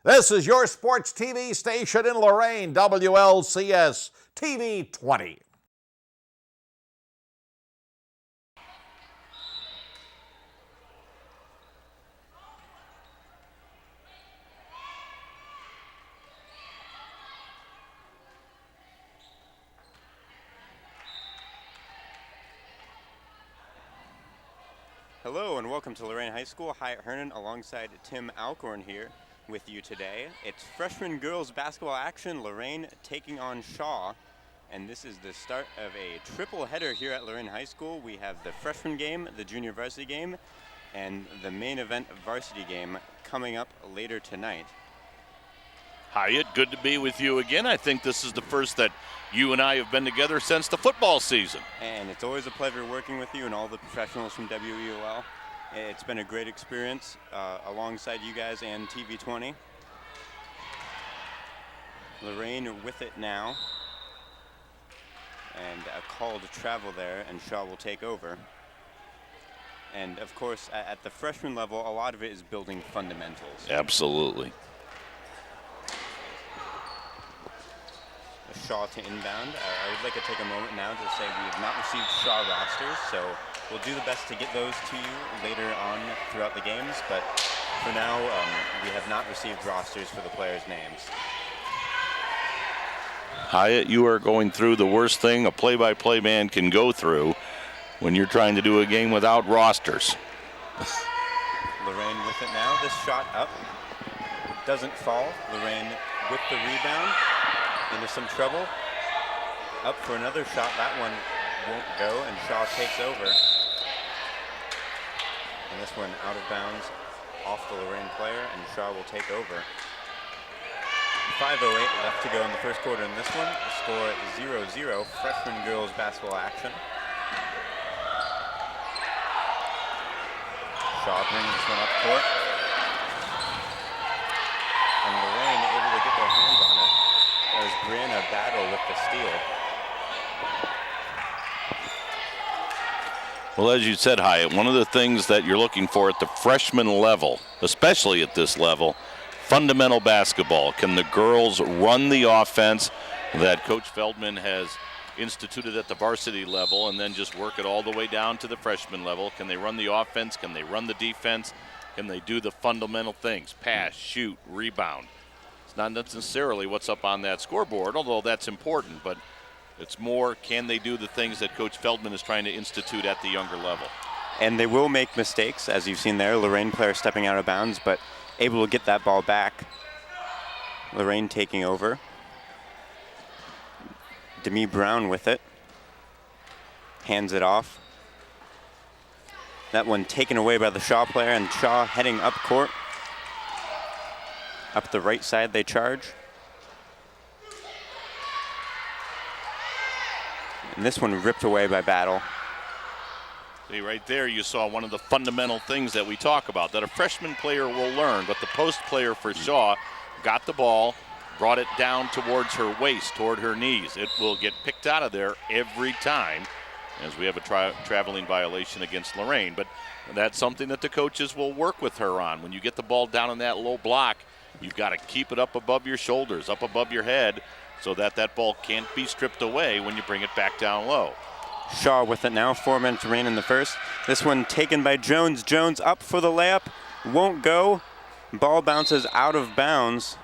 This is your sports TV station in Lorain, WLCS TV 20. Hello and welcome to Lorain High School. Hyatt Hernan alongside Tim Alcorn here with you today. It's freshman girls basketball action, Lorain taking on Shaw. And this is the start of a triple header here at Lorain High School. We have the freshman game, the junior varsity game, and the main event varsity game coming up later tonight. Hyatt, good to be with you again. I think this is the first that you and I have been together since the football season. And it's always a pleasure working with you and all the professionals from WEOL. It's been a great experience alongside you guys and TV 20. Lorain with it now. And a call to travel there, and Shaw will take over. And of course, at the freshman level, a lot of it is building fundamentals. Absolutely. Shaw to inbound. I would like to take a moment now to say we have not received Shaw rosters, so we'll do the best to get those to you later on throughout the games, but for now, we have not received rosters for the players' names. Hyatt, you are going through the worst thing a play-by-play man can go through when you're trying to do a game without rosters. Lorain with it now. This shot up doesn't fall. Lorain with the rebound. Into some trouble. Up for another shot. That one won't go, and Shaw takes over. And this one out of bounds off the Lorain player, and Shaw will take over. 5:08 left to go in the first quarter in this one. The score 0-0, freshman girls basketball action. Shaw brings this one up court. And Lorain able to get their hands on it. As Brianna battle with the steal. Well, as you said, Hyatt, one of the things that you're looking for at the freshman level, especially at this level, fundamental basketball. Can the girls run the offense that Coach Feldman has instituted at the varsity level and then just work it all the way down to the freshman level? Can they run the offense? Can they run the defense? Can they do the fundamental things? Pass, shoot, rebound. Not necessarily what's up on that scoreboard, although that's important, but it's more, can they do the things that Coach Feldman is trying to institute at the younger level? And they will make mistakes, as you've seen there. Lorain player stepping out of bounds, but able to get that ball back. Lorain taking over. Demi Brown with it. Hands it off. That one taken away by the Shaw player, and Shaw heading up court. Up the right side they charge. And this one ripped away by Battle. See, right there you saw one of the fundamental things that we talk about, that a freshman player will learn, but the post player for Shaw got the ball, brought it down towards her waist, toward her knees. It will get picked out of there every time, as we have a traveling violation against Lorain. But that's something that the coaches will work with her on. When you get the ball down in that low block, you've got to keep it up above your shoulders, up above your head, so that that ball can't be stripped away when you bring it back down low. Shaw with it now, 4 minutes remain in the first. This one taken by Jones. Jones up for the layup, won't go. Ball bounces out of bounds.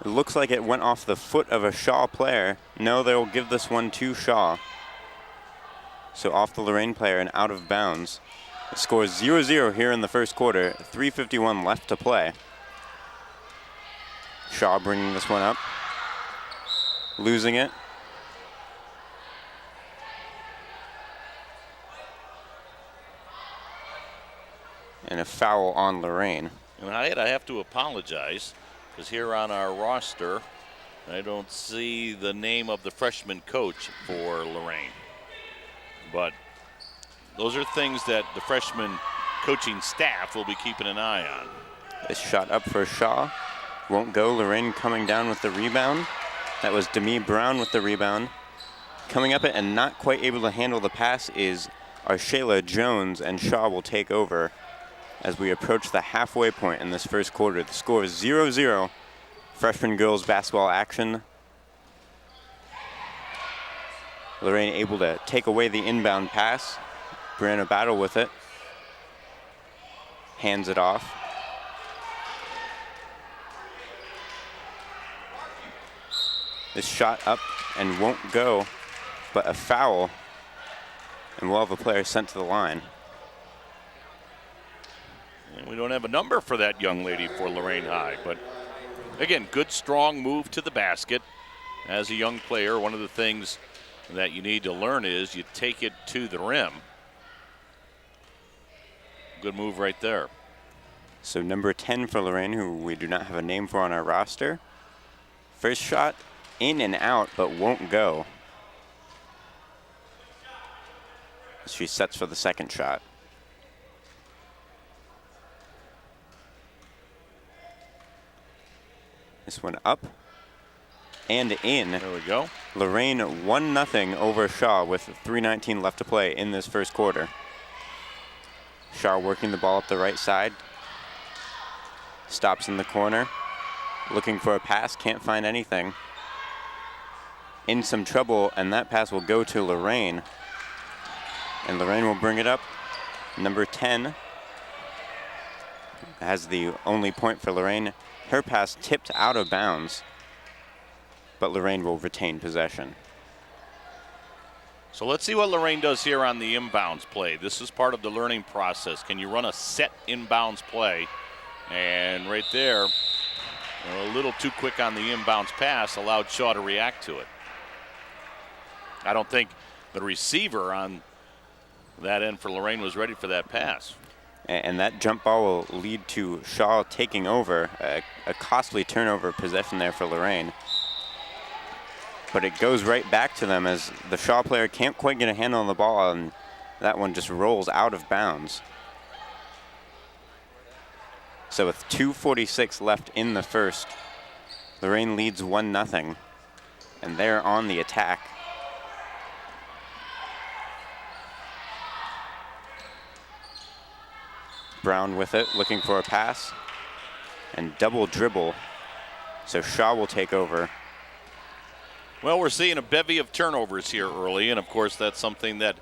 It looks like it went off the foot of a Shaw player. No, they'll give this one to Shaw. So off the Lorain player and out of bounds. The score is 0-0 here in the first quarter, 3:51 left to play. Shaw bringing this one up, losing it. And a foul on Lorain. And I have to apologize, because here on our roster, I don't see the name of the freshman coach for Lorain. But those are things that the freshman coaching staff will be keeping an eye on. This shot up for Shaw. Won't go. Lorain coming down with the rebound. That was Demi Brown with the rebound. Coming up it and not quite able to handle the pass is Arshayla Jones, and Shaw will take over. as we approach the halfway point in this first quarter. The score is 0-0. Freshman girls basketball action. Lorain able to take away the inbound pass. Brianna battle with it. Hands it off. This shot up and won't go, but a foul. And we'll have a player sent to the line. And we don't have a number for that young lady for Lorain High, but again, good strong move to the basket. As a young player, one of the things that you need to learn is you take it to the rim. Good move right there. So number 10 for Lorain, who we do not have a name for on our roster. First shot in and out, but won't go. She sets for the second shot. This one up and in. There we go. Lorain 1-0 over Shaw with 3:19 left to play in this first quarter. Shaw working the ball up the right side. Stops in the corner. Looking for a pass, can't find anything. In some trouble, and that pass will go to Lorain. And Lorain will bring it up. Number 10 has the only point for Lorain. Her pass tipped out of bounds, but Lorain will retain possession. So let's see what Lorain does here on the inbounds play. This is part of the learning process. Can you run a set inbounds play? And right there, a little too quick on the inbounds pass allowed Shaw to react to it. I don't think the receiver on that end for Lorain was ready for that pass. And that jump ball will lead to Shaw taking over, a costly turnover possession there for Lorain. But it goes right back to them as the Shaw player can't quite get a handle on the ball, and that one just rolls out of bounds. So with 2:46 left in the first, Lorain leads 1-0, and they're on the attack. Brown with it, looking for a pass, and double dribble. So Shaw will take over. Well, we're seeing a bevy of turnovers here early, and of course that's something that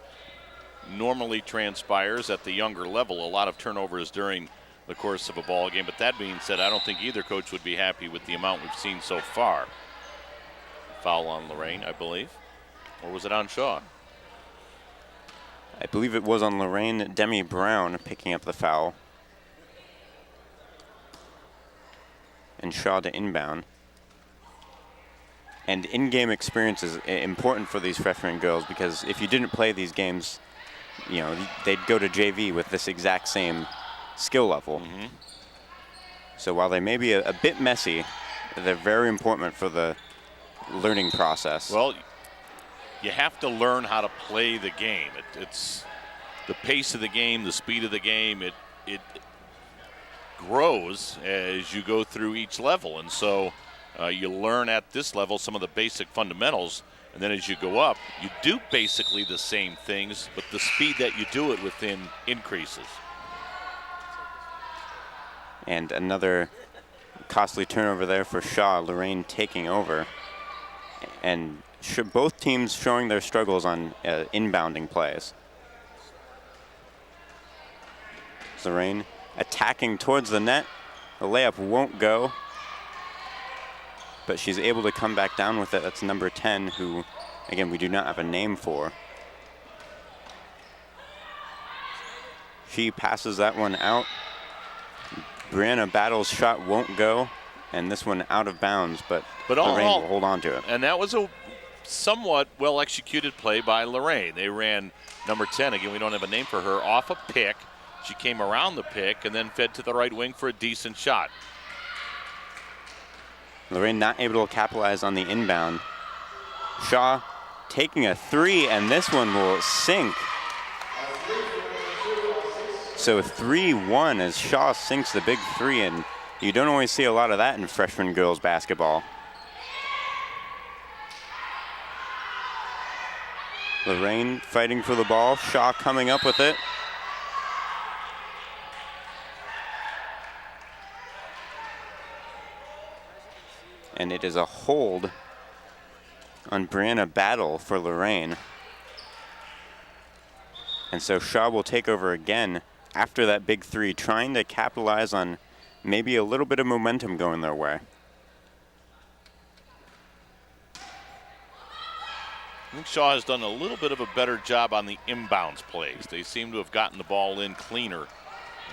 normally transpires at the younger level, a lot of turnovers during the course of a ball game. But that being said, I don't think either coach would be happy with the amount we've seen so far. Foul on Lorain, I believe. Or was it on Shaw? I believe it was on Lorain. Demi Brown picking up the foul. And Shaw to inbound. And in-game experience is important for these freshman girls, because if you didn't play these games, you know, they'd go to JV with this exact same skill level. Mm-hmm. So while they may be a bit messy, they're very important for the learning process. Well, you have to learn how to play the game. It's the pace of the game, the speed of the game. It grows as you go through each level, and so you learn at this level some of the basic fundamentals, and then as you go up, you do basically the same things, but the speed that you do it within increases. And another costly turnover there for Shaw. Lorain taking over, and both teams showing their struggles on inbounding plays. Lorain attacking towards the net. The layup won't go, but she's able to come back down with it. That's number 10, who, again, we do not have a name for. She passes that one out. Brianna battles, shot won't go, and this one out of bounds, but Lorain will hold on to it. And that was a somewhat well-executed play by Lorain. They ran number 10, again, we don't have a name for her, off a pick. She came around the pick and then fed to the right wing for a decent shot. Lorain not able to capitalize on the inbound. Shaw taking a three, and this one will sink. So 3-1 as Shaw sinks the big three, and you don't always see a lot of that in freshman girls basketball. Lorain fighting for the ball. Shaw coming up with it. And it is a hold on Brianna Battle for Lorain. And so Shaw will take over again after that big three, trying to capitalize on maybe a little bit of momentum going their way. I think Shaw has done a little bit of a better job on the inbounds plays. They seem to have gotten the ball in cleaner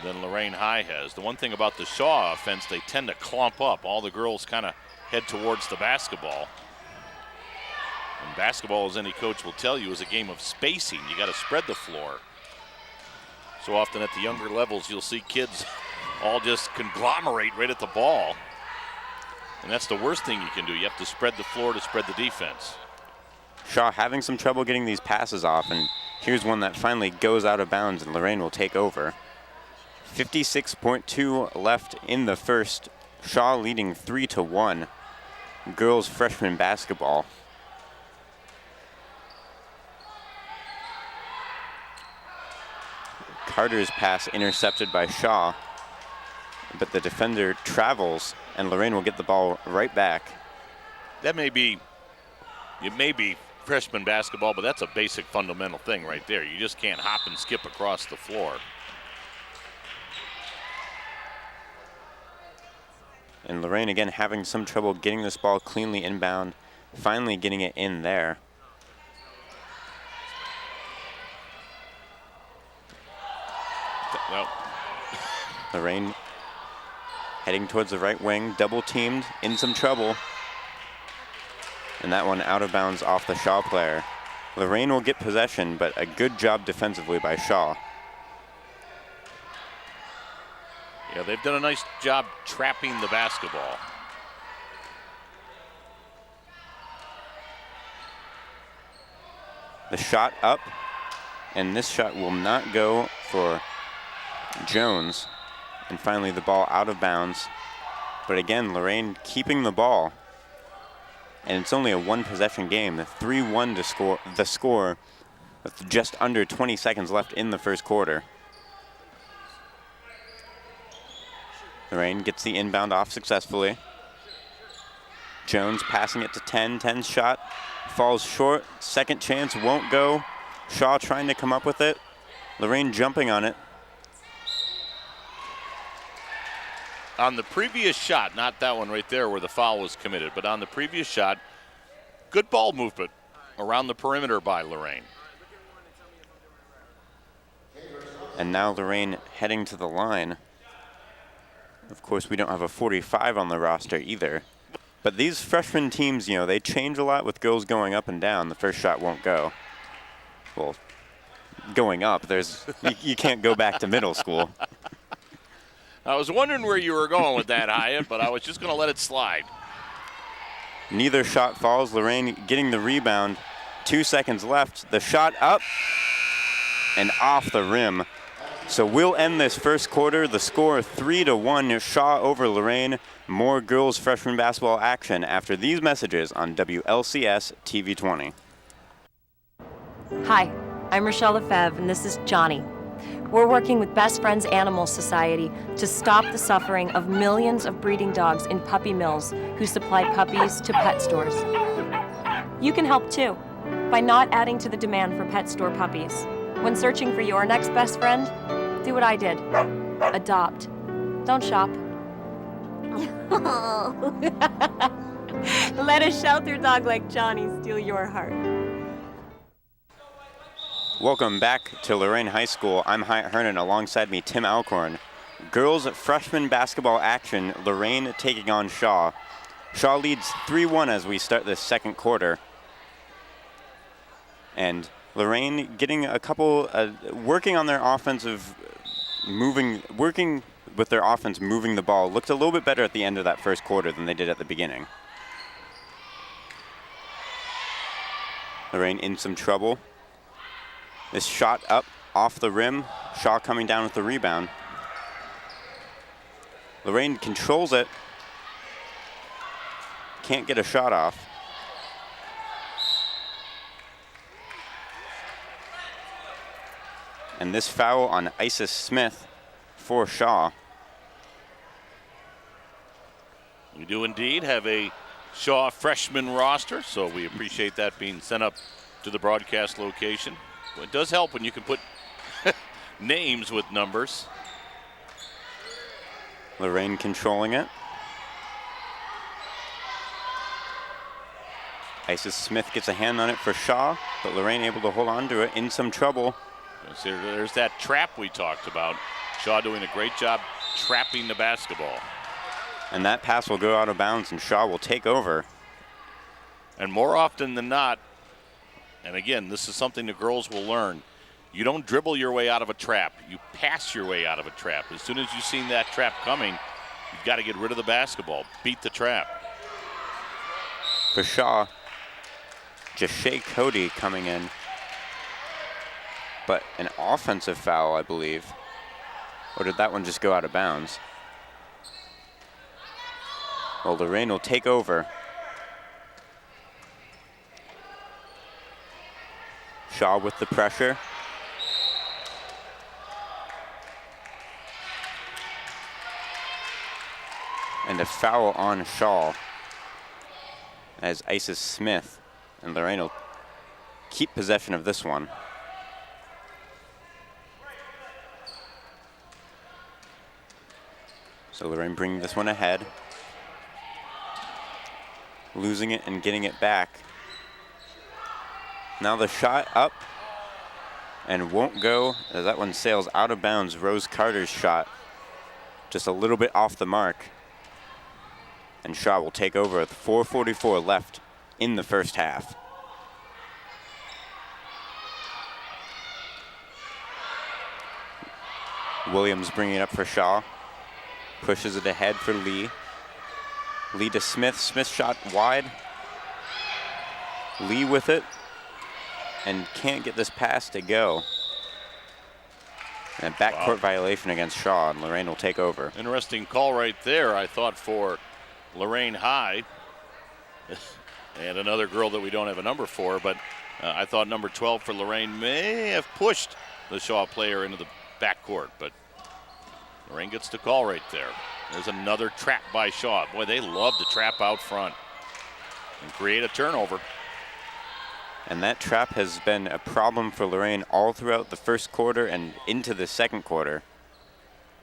than Lorain High has. The one thing about the Shaw offense, they tend to clump up. All the girls kind of head towards the basketball. And basketball, as any coach will tell you, is a game of spacing. You got to spread the floor. So often at the younger levels, you'll see kids all just conglomerate right at the ball. And that's the worst thing you can do. You have to spread the floor to spread the defense. Shaw having some trouble getting these passes off, and here's one that finally goes out of bounds, and Lorain will take over. 56.2 left in the first. Shaw leading 3-1. Girls freshman basketball. Carter's pass intercepted by Shaw, but the defender travels, and Lorain will get the ball right back. It may be freshman basketball, but that's a basic fundamental thing right there. You just can't hop and skip across the floor. And Lorain again having some trouble getting this ball cleanly inbound, finally getting it in there. Well, Lorain heading towards the right wing, double teamed, in some trouble. And that one out of bounds off the Shaw player. Lorain will get possession, but a good job defensively by Shaw. yeah, they've done a nice job trapping the basketball. The shot up, and this shot will not go for Jones. And finally the ball out of bounds. But again, Lorain keeping the ball. And it's only a one possession game. 3-1 to score the score with just under 20 seconds left in the first quarter. Lorain gets the inbound off successfully. Jones passing it to 10. 10's shot falls short. Second chance won't go. Shaw trying to come up with it. Lorain jumping on it. On the previous shot, not that one right there where the foul was committed, but on the previous shot, good ball movement around the perimeter by Lorain. And now Lorain heading to the line. Of course, we don't have a 45 on the roster either. But these freshman teams, you know, they change a lot with girls going up and down. The first shot won't go. Well, going up, you can't go back to middle school. I was wondering where you were going with that, Hyatt, but I was just going to let it slide. Neither shot falls. Lorain getting the rebound. 2 seconds left. The shot up and off the rim. So we'll end this first quarter. The score 3-1. Shaw over Lorain. More girls freshman basketball action after these messages on WLCS TV 20. Hi, I'm Rochelle Lefebvre, and this is Johnny. We're working with Best Friends Animal Society to stop the suffering of millions of breeding dogs in puppy mills who supply puppies to pet stores. You can help too by not adding to the demand for pet store puppies. When searching for your next best friend, do what I did. Adopt. Don't shop. Let a shelter dog like Johnny steal your heart. Welcome back to Lorain High School. I'm Hyatt Hernan, alongside me Tim Alcorn. Girls freshman basketball action, Lorain taking on Shaw. Shaw leads 3-1 as we start this second quarter. And Lorain getting a couple, working on their offensive, working with their offense moving the ball. Looked a little bit better at the end of that first quarter than they did at the beginning. Lorain in some trouble. This shot up off the rim. Shaw coming down with the rebound. Lorain controls it. Can't get a shot off. And this foul on Isis Smith for Shaw. We do indeed have a Shaw freshman roster, so we appreciate that being sent up to the broadcast location. Well, it does help when you can put names with numbers. Lorain controlling it. Isis Smith gets a hand on it for Shaw, but Lorain able to hold on to it, in some trouble. There's that trap we talked about. Shaw doing a great job trapping the basketball. And that pass will go out of bounds, and Shaw will take over. And more often than not, and again, this is something the girls will learn, you don't dribble your way out of a trap. You pass your way out of a trap. As soon as you've seen that trap coming, you've got to get rid of the basketball, beat the trap. For Shaw, Jashay Cody coming in. But an offensive foul, I believe. Or did that one just go out of bounds? Well, Lorain will take over. Shaw with the pressure. And a foul on Shaw as Isis Smith and Lorain will keep possession of this one. So Lorain bringing this one ahead. Losing it and getting it back. Now the shot up and won't go as that one sails out of bounds. Rose Carter's shot just a little bit off the mark. And Shaw will take over with 4:44 left in the first half. Williams bringing it up for Shaw. Pushes it ahead for Lee. Lee to Smith. Smith shot wide. Lee with it. And can't get this pass to go. And a backcourt violation against Shaw, and Lorain will take over. Interesting call right there, I thought, for Lorain High. And another girl that we don't have a number for, but I thought number 12 for Lorain may have pushed the Shaw player into the backcourt, but Lorain gets the call right there. There's another trap by Shaw. Boy, they love to trap out front and create a turnover. And that trap has been a problem for Lorain all throughout the first quarter and into the second quarter.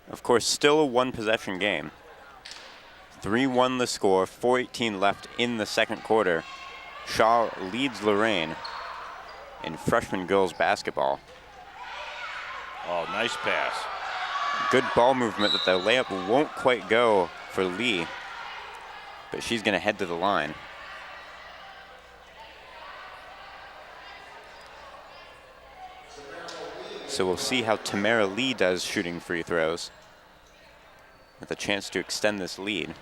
Of course, still a one-possession game. 3-1 the score, 4:18 left in the second quarter. Shaw leads Lorain in freshman girls basketball. Oh, nice pass. Good ball movement, that the layup won't quite go for Lee, but she's going to head to the line. So we'll see how Tamara Lee does shooting free throws, with a chance to extend this lead.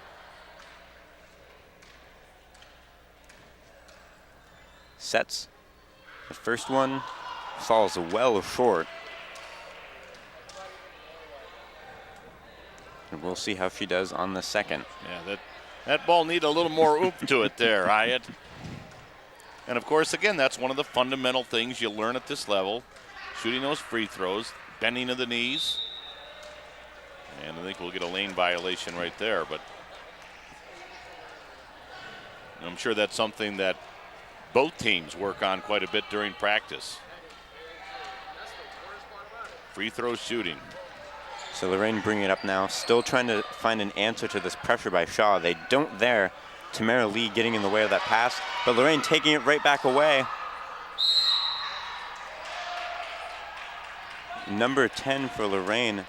Sets. The first one falls well short. And we'll see how she does on the second. Yeah, that ball needed a little more oomph to it there, Hyatt. And of course, again, that's one of the fundamental things you learn at this level. Shooting those free throws, bending of the knees. And I think we'll get a lane violation right there, but I'm sure that's something that both teams work on quite a bit during practice. Free throw shooting. So Lorain bringing it up now, still trying to find an answer to this pressure by Shaw. They don't there. Tamara Lee getting in the way of that pass, but Lorain taking it right back away. Number 10 for Lorain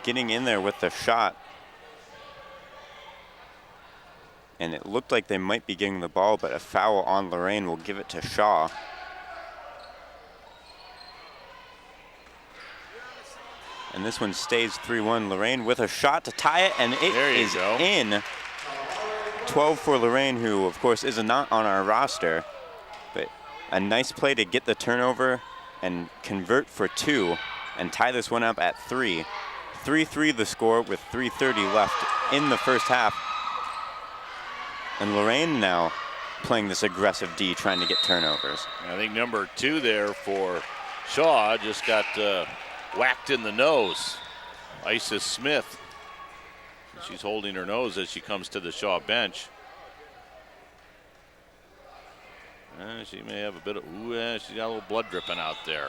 getting in there with the shot. And it looked like they might be getting the ball, but a foul on Lorain will give it to Shaw. And this one stays 3-1. Lorain with a shot to tie it, and it is in. 12 for Lorain, who of course is not on our roster, but a nice play to get the turnover and convert for 2 and tie this one up at 3. 3-3 the score with 3:30 left in the first half. And Lorain now playing this aggressive D, trying to get turnovers. I think number 2 there for Shaw just got whacked in the nose. Isis Smith. She's holding her nose as she comes to the Shaw bench. She may have a bit of, she's got a little blood dripping out there.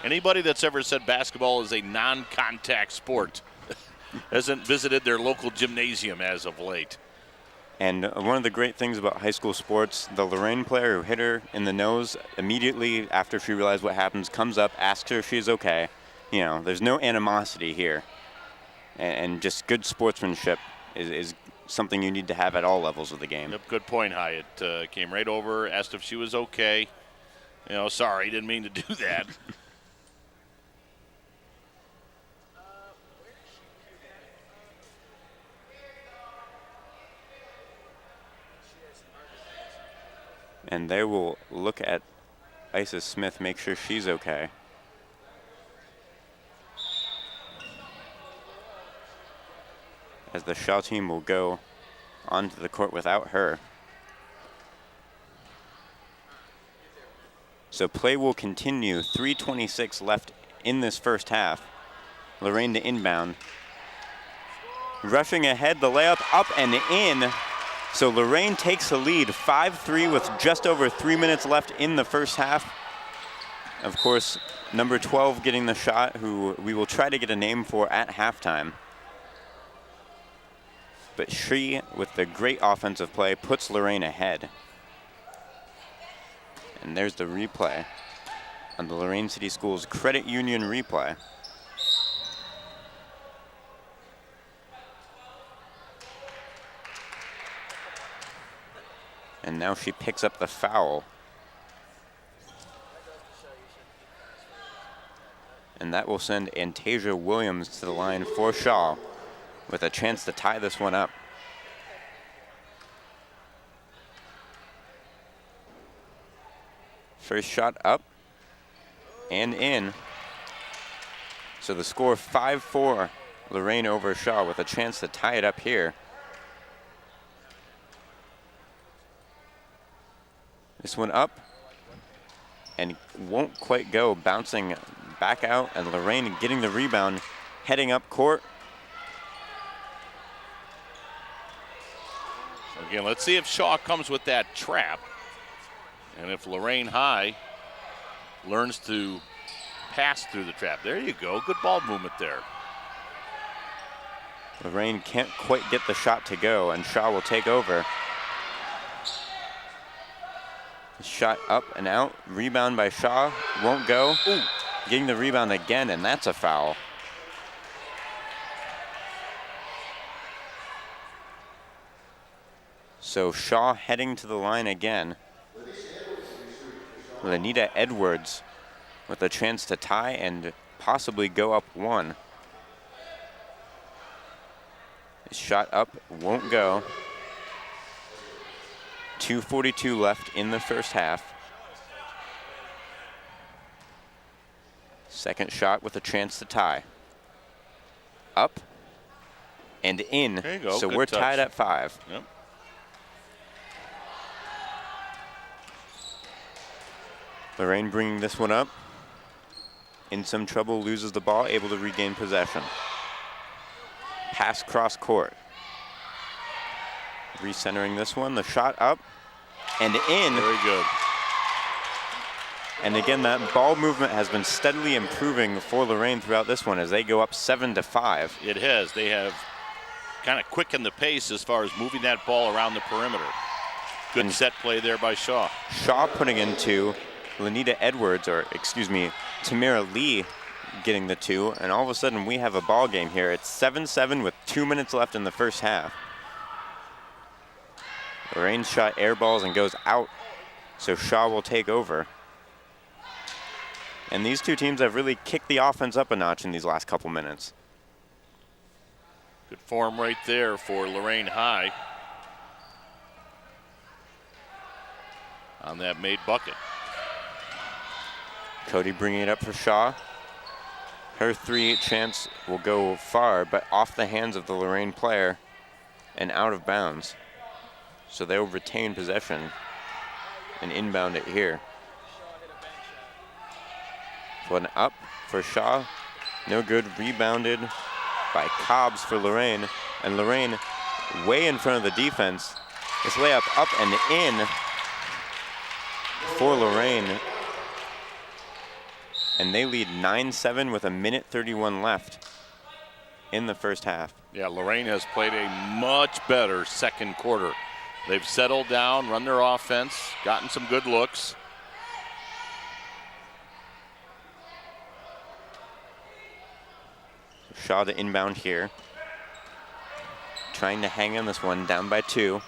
Anybody that's ever said basketball is a non-contact sport hasn't visited their local gymnasium as of late. And one of the great things about high school sports, the Lorain player who hit her in the nose immediately after she realized what happens, comes up, asks her if she's okay. You know, there's no animosity here. And just good sportsmanship is something you need to have at all levels of the game. Yep, good point, Hyatt. Came right over, asked if she was okay. You know, sorry, didn't mean to do that. And they will look at Isis Smith, make sure she's okay. As the Shaw team will go onto the court without her. So play will continue. 3:26 left in this first half. Lorain to inbound. Rushing ahead, the layup up and in. So Lorain takes the lead, 5-3 with just over 3 minutes left in the first half. Of course, number 12 getting the shot, who we will try to get a name for at halftime. But she, with the great offensive play, puts Lorain ahead. And there's the replay on the Lorain City Schools Credit Union replay. And now she picks up the foul. And that will send Antasia Williams to the line for Shaw with a chance to tie this one up. First shot up and in. So the score 5-4, Lorain over Shaw with a chance to tie it up here. This one up and won't quite go, bouncing back out, and Lorain getting the rebound, heading up court. Again, let's see if Shaw comes with that trap. And if Lorain High learns to pass through the trap. There you go, good ball movement there. Lorain can't quite get the shot to go, and Shaw will take over. Shot up and out, rebound by Shaw, won't go. Ooh. Getting the rebound again, and that's a foul. So Shaw heading to the line again. Lanita Edwards with a chance to tie and possibly go up one. Shot up, won't go. 2:42 left in the first half. Second shot with a chance to tie. Up and in. There you go. So good we're touch. tied at 5. Yep. Lorain bringing this one up. In some trouble, loses the ball, able to regain possession. Pass cross court. Recentering this one, the shot up and in. Very good. And again, that ball movement has been steadily improving for Lorain throughout this one as they go up 7-5. It has. They have kind of quickened the pace as far as moving that ball around the perimeter. Good And set play there by Shaw. Shaw putting in 2, Lanita Edwards, or excuse me, Tamira Lee getting the 2, and all of a sudden we have a ball game here. It's 7-7 with 2 minutes left in the first half. Lorain shot air balls and goes out, so Shaw will take over. And these two teams have really kicked the offense up a notch in these last couple minutes. Good form right there for Lorain High on that made bucket. Cody bringing it up for Shaw. Her 3 chance will go far, but off the hands of the Lorain player and out of bounds. So they'll retain possession and inbound it here. One up for Shaw. No good. Rebounded by Cobbs for Lorain. And Lorain way in front of the defense. This layup up and in. for Lorain. And they lead 9-7 with 1:31 left in the first half. Yeah, Lorain has played a much better second quarter. They've settled down, run their offense, gotten some good looks. Shaw to inbound here. Trying to hang on this one, down by 2.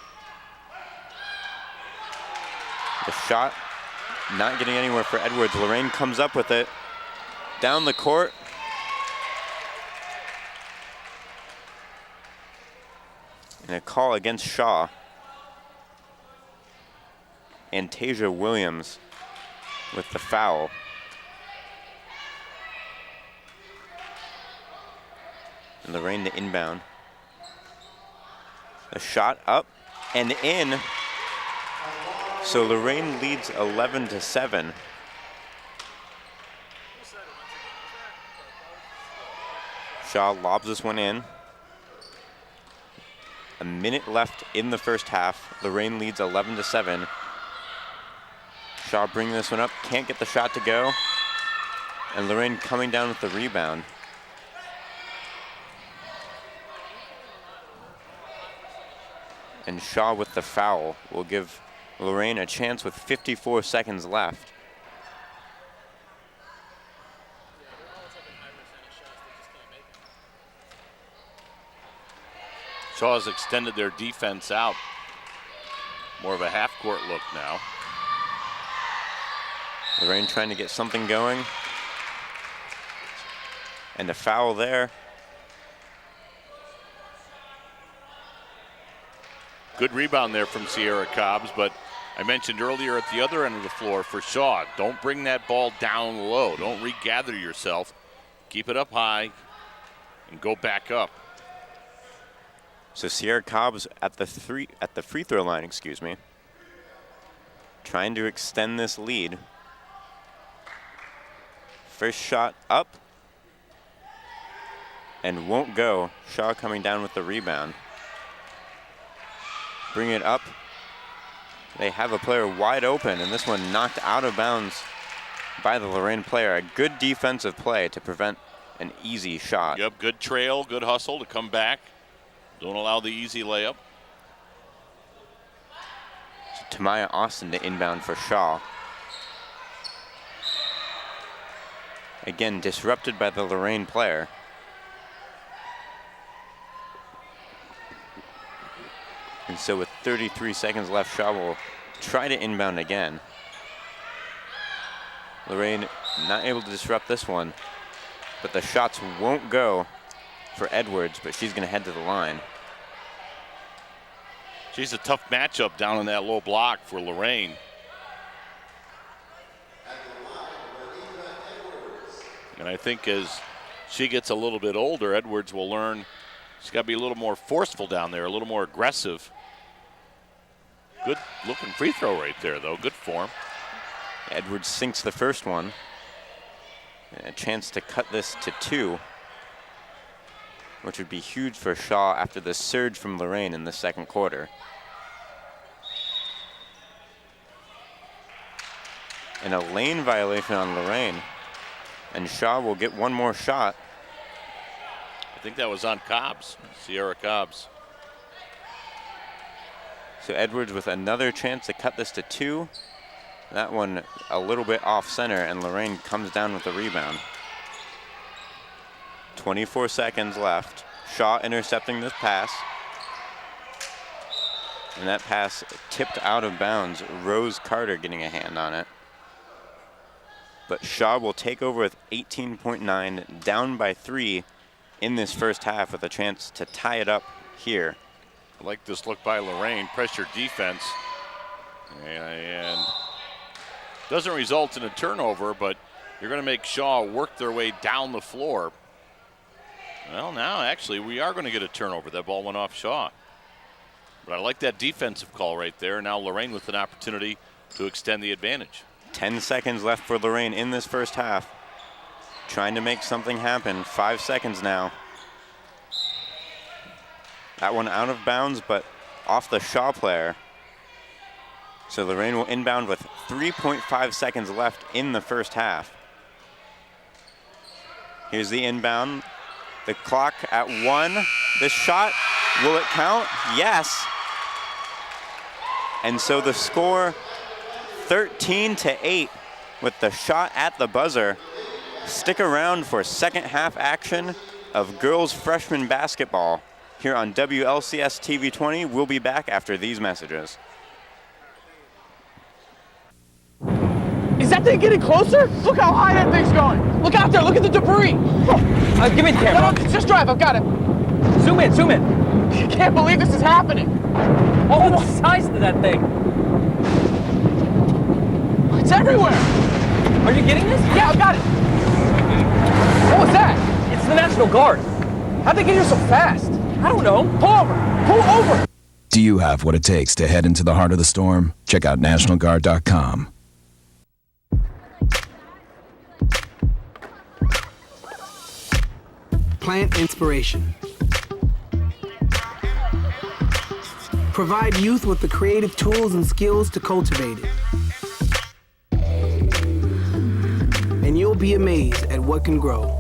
The shot not getting anywhere for Edwards. Lorain comes up with it. Down the court. And a call against Shaw. Antasia Williams with the foul. And Lorain to inbound. The shot up and in. So Lorain leads 11-7. Shaw lobs this one in. A minute left in the first half. Lorain leads 11-7. Shaw bringing this one up, can't get the shot to go. And Lorain coming down with the rebound. And Shaw with the foul will give Lorain a chance with 54 seconds left. Shaw has extended their defense out. More of a half-court look now. Lorain trying to get something going. And a foul there. Good rebound there from Sierra Cobbs, but I mentioned earlier at the other end of the floor for Shaw, don't bring that ball down low. Don't regather yourself. Keep it up high and go back up. So Sierra Cobbs at the free throw line, trying to extend this lead. First shot up and won't go. Shaw coming down with the rebound. Bring it up. They have a player wide open, and this one knocked out of bounds by the Lorain player. A good defensive play to prevent an easy shot. Yep, good trail, good hustle to come back. Don't allow the easy layup. So Tamaya Austin to inbound for Shaw. Again, disrupted by the Lorain player. And so with 33 seconds left, Shaw will try to inbound again. Lorain not able to disrupt this one, but the shots won't go for Edwards, but she's going to head to the line. She's a tough matchup down in that low block for Lorain. And I think as she gets a little bit older, Edwards will learn she's got to be a little more forceful down there, a little more aggressive. Good looking free throw right there, though. Good form. Edwards sinks the first one. And a chance to cut this to 2, which would be huge for Shaw after the surge from Lorain in the second quarter. And a lane violation on Lorain. And Shaw will get one more shot. I think that was on Cobbs, Sierra Cobbs. So Edwards with another chance to cut this to 2. That one a little bit off center, and Lorain comes down with the rebound. 24 seconds left. Shaw intercepting this pass. And that pass tipped out of bounds. Rose Carter getting a hand on it. But Shaw will take over with 18.9, down by 3 in this first half with a chance to tie it up here. I like this look by Lorain, pressure defense. And doesn't result in a turnover, but you're going to make Shaw work their way down the floor. Well, now actually we are going to get a turnover. That ball went off Shaw. But I like that defensive call right there. Now Lorain with an opportunity to extend the advantage. 10 seconds left for Lorain in this first half. Trying to make something happen. 5 seconds now. That one out of bounds, but off the Shaw player. So Lorain will inbound with 3.5 seconds left in the first half. Here's the inbound. The clock at 1. The shot, will it count? Yes. And so the score 13-8 with the shot at the buzzer. Stick around for second half action of girls freshman basketball here on WLCS TV 20. We'll be back after these messages. Is that thing getting closer? Look how high that thing's going. Look out there, look at the debris. Give me the camera. No, just drive, I've got it. Zoom in, zoom in. I can't believe this is happening. Oh, the size of that thing. It's everywhere. Are you getting this? Yeah, I've got it. What was that? It's the National Guard. How'd they get here so fast? I don't know. Pull over, pull over. Do you have what it takes to head into the heart of the storm? Check out NationalGuard.com. Plant inspiration. Provide youth with the creative tools and skills to cultivate it. And you'll be amazed at what can grow.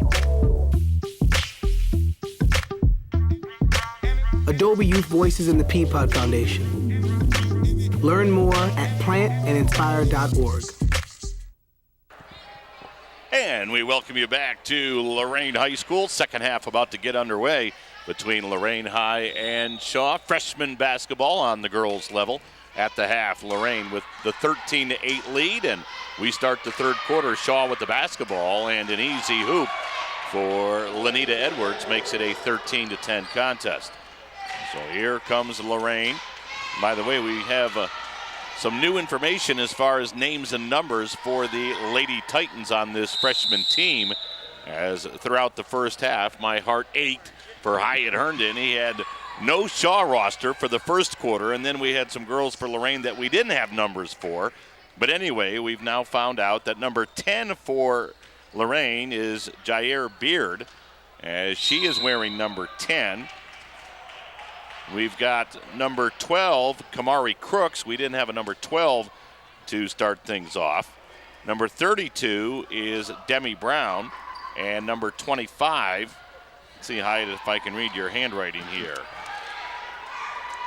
Adobe Youth Voices and the Peapod Foundation. Learn more at plantandinspire.org. And we welcome you back to Lorain High School. Second half about to get underway between Lorain High and Shaw. Freshman basketball on the girls' level at the half. Lorain with the 13-8 lead, and we start the third quarter. Shaw with the basketball, and an easy hoop for Lenita Edwards makes it a 13-10 contest. So here comes Lorain. By the way, we have some new information as far as names and numbers for the Lady Titans on this freshman team. As throughout the first half, my heart ached for Hyatt Herndon. He had no Shaw roster for the first quarter, and then we had some girls for Lorain that we didn't have numbers for. But anyway, we've now found out that number 10 for Lorain is Jair Beard, as she is wearing number 10. We've got number 12, Kamari Crooks. We didn't have a number 12 to start things off. Number 32 is Demi Brown. And number 25, let's see, Hyatt, if I can read your handwriting here.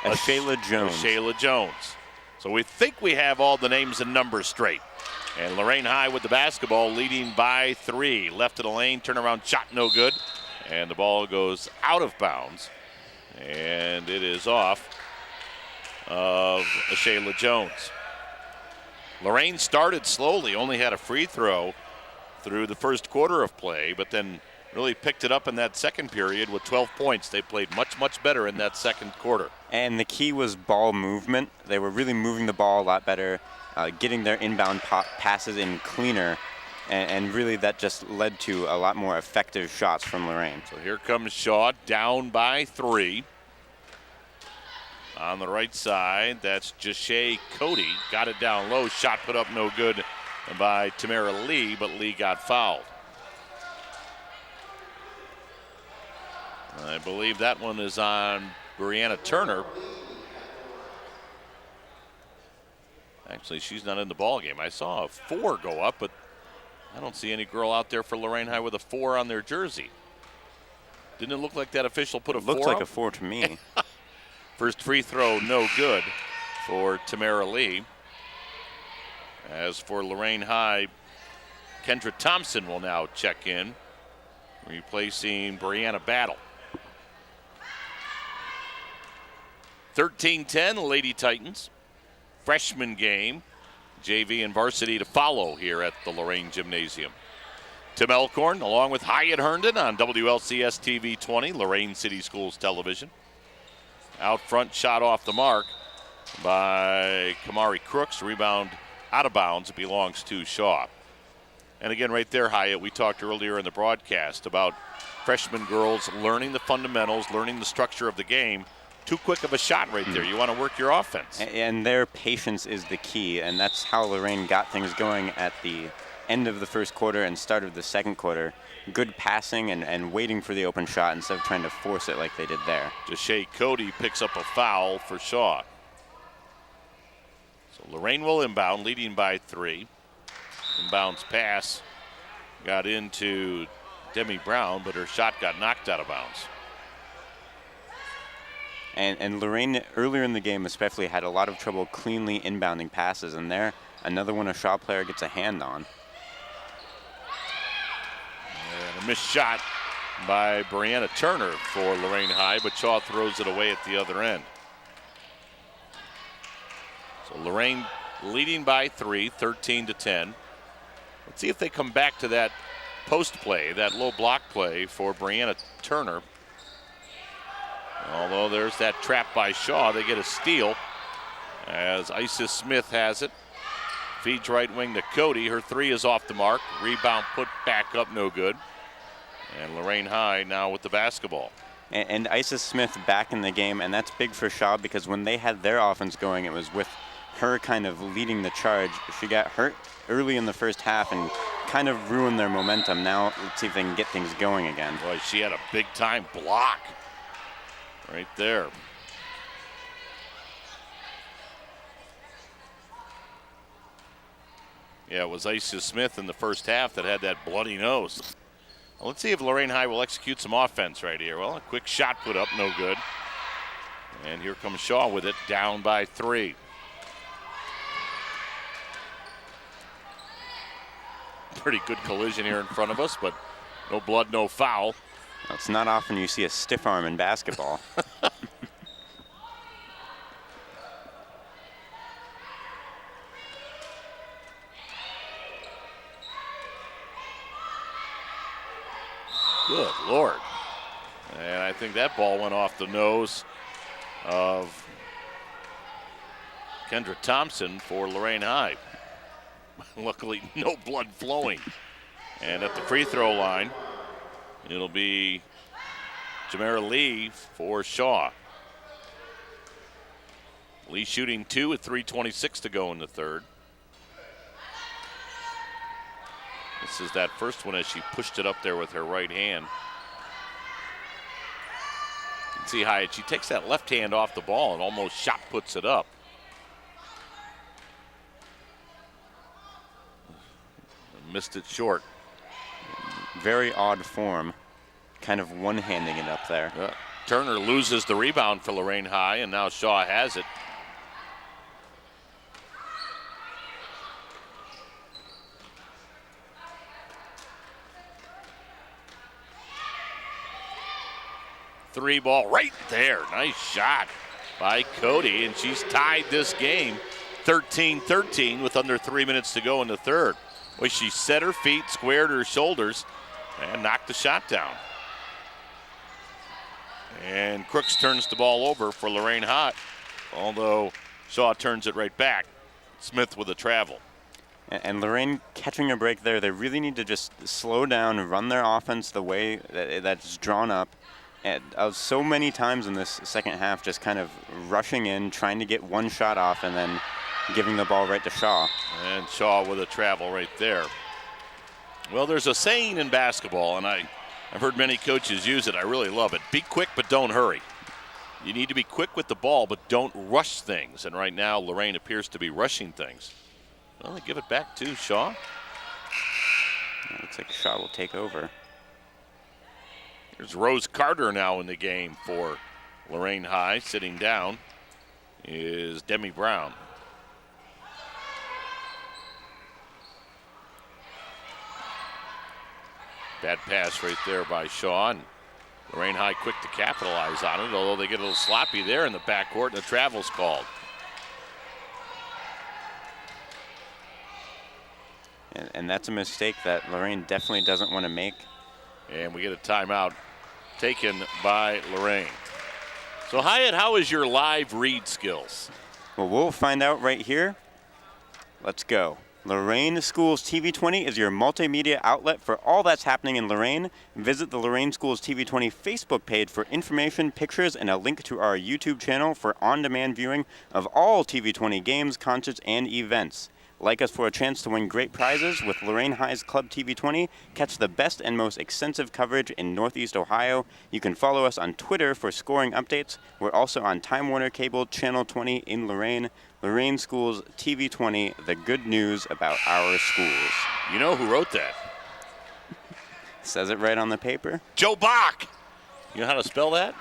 Shayla Jones. Shayla Jones. So we think we have all the names and numbers straight. And Lorain High with the basketball, leading by 3. Left of the lane, turnaround shot no good. And the ball goes out of bounds. And it is off of Shayla Jones. Lorain started slowly, only had a free throw through the first quarter of play, but then really picked it up in that second period with 12 points. They played much, much better in that second quarter. And the key was ball movement. They were really moving the ball a lot better, getting their inbound passes in cleaner, and really that just led to a lot more effective shots from Lorain. So here comes Shaw, down by 3. On the right side, that's Jashay Cody. Got it down low, shot put up no good by Tamara Lee, but Lee got fouled. I believe that one is on Brianna Turner. Actually, she's not in the ball game. I saw a 4 go up, but I don't see any girl out there for Lorain High with a 4 on their jersey. Didn't it look like that official put a 4 Looked like up? a 4 to me. First free throw, no good for Tamara Lee. As for Lorain High, Kendra Thompson will now check in, replacing Brianna Battle. 13-10, Lady Titans. Freshman game. JV and varsity to follow here at the Lorain Gymnasium. Tim Elkhorn along with Hyatt Herndon on WLCS TV 20, Lorain City Schools Television. Out front, shot off the mark by Kamari Crooks. Rebound out of bounds. It belongs to Shaw. And again, right there, Hyatt, we talked earlier in the broadcast about freshman girls learning the fundamentals, learning the structure of the game. Too quick of a shot right there. You want to work your offense. And their patience is the key, and that's how Lorain got things going at the end of the first quarter and start of the second quarter. Good passing and waiting for the open shot instead of trying to force it like they did there. Jashay Cody picks up a foul for Shaw. So Lorain will inbound, leading by 3. Inbounds pass got into Demi Brown, but her shot got knocked out of bounds. And Lorain, earlier in the game especially, had a lot of trouble cleanly inbounding passes, and there, another one a Shaw player gets a hand on. And a missed shot by Brianna Turner for Lorain High, but Shaw throws it away at the other end. So Lorain leading by 3, 13-10. Let's see if they come back to that post play, that low block play for Brianna Turner. Although there's that trap by Shaw, they get a steal as Isis Smith has it. Feeds right wing to Cody. Her 3 is off the mark. Rebound put back up, no good. And Lorain High now with the basketball. And Isis Smith back in the game, and that's big for Shaw because when they had their offense going, it was with her kind of leading the charge. She got hurt early in the first half and kind of ruined their momentum. Now let's see if they can get things going again. Boy, she had a big time block right there. Yeah, it was Isis Smith in the first half that had that bloody nose. Well, let's see if Lorain High will execute some offense right here. Well, a quick shot put up, no good. And here comes Shaw with it, down by 3. Pretty good collision here in front of us, but no blood, no foul. It's not often you see a stiff arm in basketball. Good Lord. And I think that ball went off the nose of Kendra Thompson for Lorain High. Luckily, no blood flowing. And at the free throw line, it'll be Jamera Lee for Shaw. Lee shooting 2 with 3:26 to go in the third. This is that first one as she pushed it up there with her right hand. You can see how she takes that left hand off the ball and almost shot puts it up. Missed it short. Very odd form, kind of one-handing it up there. Turner loses the rebound for Lorain High, and now Shaw has it. Three ball right there. Nice shot by Cody, and she's tied this game 13-13 with under 3 minutes to go in the third. Well, she set her feet, squared her shoulders, and knocked the shot down. And Crooks turns the ball over for Lorain High, although Shaw turns it right back. Smith with a travel. And Lorain catching a break there. They really need to just slow down and run their offense the way that's drawn up. And so many times in this second half, just kind of rushing in, trying to get one shot off, and then giving the ball right to Shaw. And Shaw with a travel right there. Well, there's a saying in basketball, and I've heard many coaches use it. I really love it. Be quick, but don't hurry. You need to be quick with the ball, but don't rush things. And right now, Lorain appears to be rushing things. Well, they give it back to Shaw. It looks like Shaw will take over. There's Rose Carter now in the game for Lorain High. Sitting down is Demi Brown. Bad pass right there by Shaw. And Lorain High quick to capitalize on it, although they get a little sloppy there in the backcourt, and the travel's called. And that's a mistake that Lorain definitely doesn't want to make. And we get a timeout taken by Lorain. So Hyatt, how is your live read skills? Well, we'll find out right here. Let's go. Lorain Schools TV 20 is your multimedia outlet for all that's happening in Lorain. Visit the Lorain Schools TV 20 Facebook page for information, pictures, and a link to our YouTube channel for on-demand viewing of all TV 20 games, concerts, and events. Like us for a chance to win great prizes with Lorain High's Club TV 20. Catch the best and most extensive coverage in Northeast Ohio. You can follow us on Twitter for scoring updates. We're also on Time Warner Cable Channel 20 in Lorain. Lorain Schools TV 20, the good news about our schools. You know who wrote that? Says it right on the paper. Joe Bach. You know how to spell that?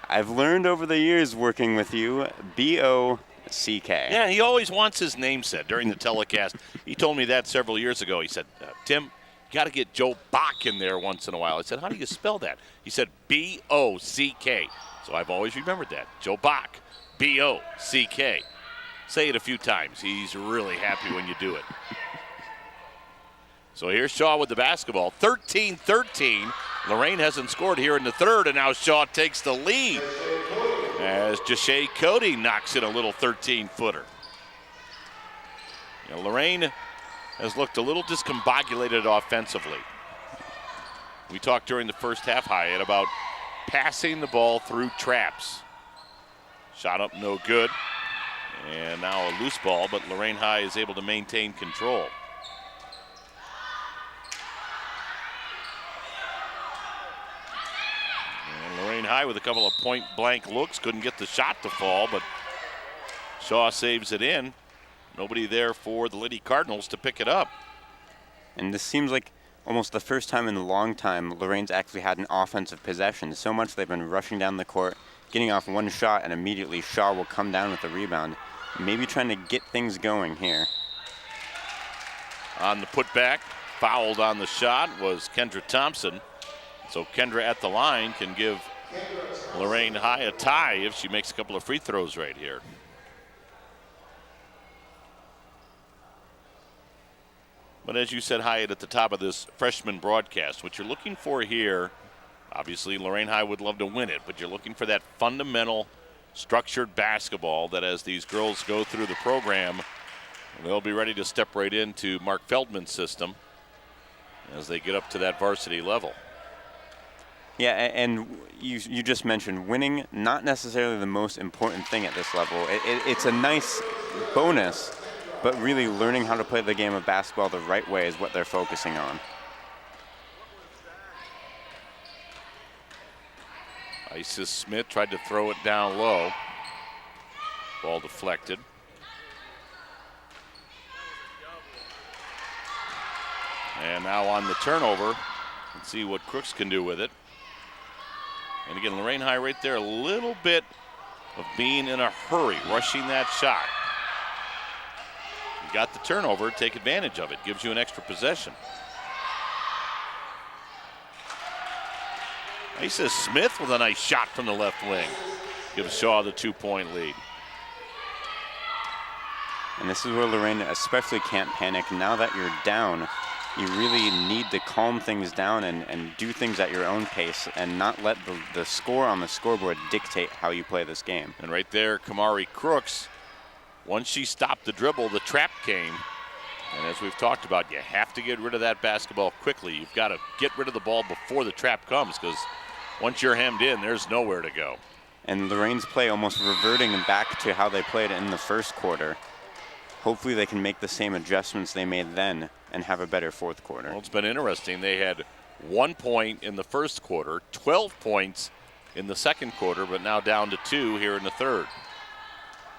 I've learned over the years working with you, B-O-C-K. Yeah, he always wants his name said during the telecast. He told me that several years ago. He said, Tim, you got to get Joe Bach in there once in a while. I said, how do you spell that? He said, B-O-C-K. So I've always remembered that. Joe Bach, B-O-C-K. Say it a few times. He's really happy when you do it. So here's Shaw with the basketball. 13-13. Lorain hasn't scored here in the third, and now Shaw takes the lead as Jashay Cody knocks in a little 13-footer. You know, Lorain has looked a little discombobulated offensively. We talked during the first half, Hyatt, about passing the ball through traps. Shot up no good, and now a loose ball, but Lorain High is able to maintain control. Lorain High with a couple of point-blank looks. Couldn't get the shot to fall, but Shaw saves it in. Nobody there for the Lady Cardinals to pick it up. And this seems like almost the first time in a long time Lorain's actually had an offensive possession. So much they've been rushing down the court, getting off one shot, and immediately Shaw will come down with the rebound. Maybe trying to get things going here. On the putback, fouled on the shot was Kendra Thompson. So Kendra at the line can give Lorain High a tie if she makes a couple of free throws right here. But as you said, Hyatt, at the top of this freshman broadcast, what you're looking for here, obviously Lorain High would love to win it, but you're looking for that fundamental structured basketball that as these girls go through the program, they'll be ready to step right into Mark Feldman's system as they get up to that varsity level. Yeah, and you just mentioned winning, not necessarily the most important thing at this level. It's a nice bonus, but really learning how to play the game of basketball the right way is what they're focusing on. Isis Smith tried to throw it down low. Ball deflected. And now on the turnover, let's see what Crooks can do with it. And again, Lorain High right there, a little bit of being in a hurry, rushing that shot. You got the turnover, take advantage of it. Gives you an extra possession. Isis Smith with a nice shot from the left wing. Gives Shaw the 2-point lead. And this is where Lorain especially can't panic. Now that you're down, you really need to calm things down and do things at your own pace and not let the score on the scoreboard dictate how you play this game. And right there, Kamari Crooks, once she stopped the dribble, the trap came. And as we've talked about, you have to get rid of that basketball quickly. You've got to get rid of the ball before the trap comes, because once you're hemmed in, there's nowhere to go. And Lorain's play almost reverting back to how they played in the first quarter. Hopefully they can make the same adjustments they made then and have a better fourth quarter. Well, it's been interesting. They had 1 point in the first quarter, 12 points in the second quarter, but now down to 2 here in the third.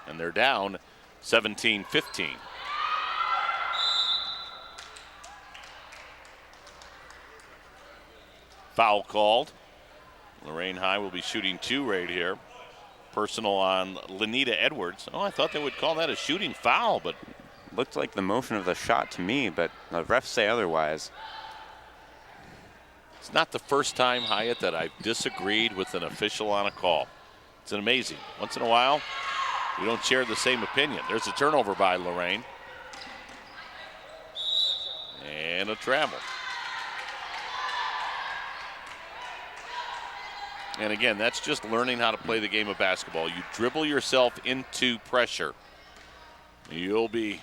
And they're down 17-15. Foul called. Lorain High will be shooting 2 right here. Personal on Lenita Edwards. Oh, I thought they would call that a shooting foul, but looked like the motion of the shot to me, but the refs say otherwise. It's not the first time, Hyatt, that I've disagreed with an official on a call. It's amazing. Once in a while, we don't share the same opinion. There's a turnover by Lorain. And a travel. And again, that's just learning how to play the game of basketball. You dribble yourself into pressure. You'll be